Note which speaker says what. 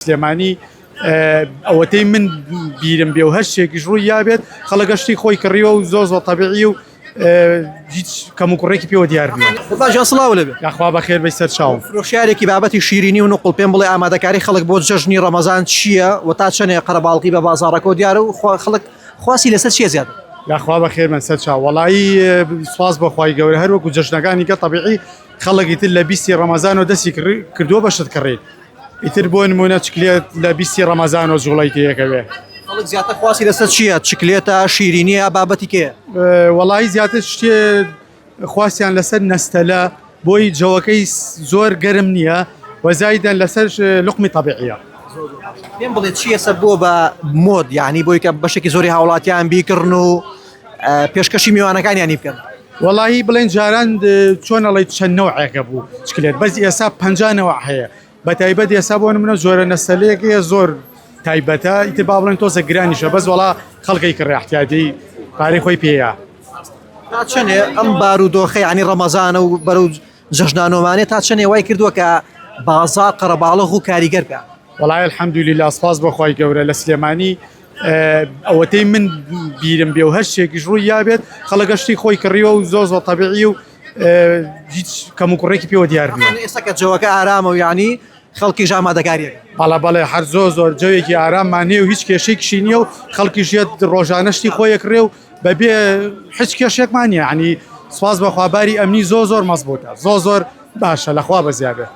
Speaker 1: سلێمانی ئەوەتەی من بیرم بێ و هەر شتێکیش ڕووی یابێت خەڵک شتی خۆی کڕیوە و زۆر تەبیعی و هیچ کەم و کوڕێکی پێوە دیار نییە.
Speaker 2: باجان سڵاو لەبێ
Speaker 1: یاخوا بەخێر بەی سەر چاوم.
Speaker 2: فرۆشیارێکی بابەتی شیرینی و نوقڵ پێم بڵێ ئامادەکاری خەڵک بۆ جەژنی ڕەمەزان چییە و تا چەندێ قەرەباڵغی بە بازاڕەکە دیارە و خەڵک خواسی لەسەر چیە زیاتر؟
Speaker 1: یاخوا بەخێر من سەر چاو وەڵایی سواز بەخوای گەورە هەروەکو جەژنەکانی کە تەبیعی خەڵکی تر لە 20 ڕەمەزان و دەستی کردووە بەشت کڕێت. ئیتر بۆ نمونە چکلێت لە 20 ڕەمەزان و جوڵی تەیەکەوێ.
Speaker 2: خەڵک زیاتر خواسی لەسەر چییە؟ چکلێتە شیرینیە بابەتی کێ؟
Speaker 1: وەڵایی زیاتر شتێ خواستیان لەسەر نەستەلە بۆی جەوەکەی زۆر گەرم نییە وەزایدەن لەسەر لقمی تەبیعیە.
Speaker 2: پێم بڵێت چیە سەر بۆ بە مۆد یعنی بۆی کە بەشێکی زۆری هاوڵاتیان بیکردن و پێشکەشی میوانەکانیانی بکەن.
Speaker 1: وەڵایی بڵێن جاران چۆن ئەڵێ چەند نەوعێکە بوو چکلێت بەس ئێستا 50 نەوع هەیە بە تایبەت ئێستا بۆ نمونە زۆرە نەستەلەیەکە زۆر تایبەتە ئیتر با بڵێن تۆزە گرانیشە بەس وەڵا خەڵکی کڕێ احتیاجی پارەی خۆی پێیە.
Speaker 2: تا چەندێ ئەم بارودۆخە ینی ڕەمەزانە و بەرەو جەژنانۆمانێ تا چەندێ وای کردووە کە بازار قەرەباڵغ و کاریگەر بکە.
Speaker 1: وەڵای الحەمدولیلا سپاس بەخوای گەورە لە سلێمانی ئەوەتەی من بیرم بێ و هەر شتێکیش ڕووی یابێت خەڵک شتی خۆی کڕیوە و زۆر تەبیعی و هیچ کەم و کوڕێکی پێوە دیار نییە.
Speaker 2: ئێستا کە جەوەکە ئارامە و یعنی خەڵکیش ئامادەکاریەکە.
Speaker 1: بەڵێ هەر زۆر جەوێکی ئاراممان هەیە و هیچ کێشێکیشی نییە و خەڵکیشیت ڕۆژانە شتی خۆی کڕێ و بەبێ هیچ کێشێکمان نییە ینی سواز بەخوا باری ئەمنی زۆر مەزبوطە زۆر باشە لەخوا بەزیادە.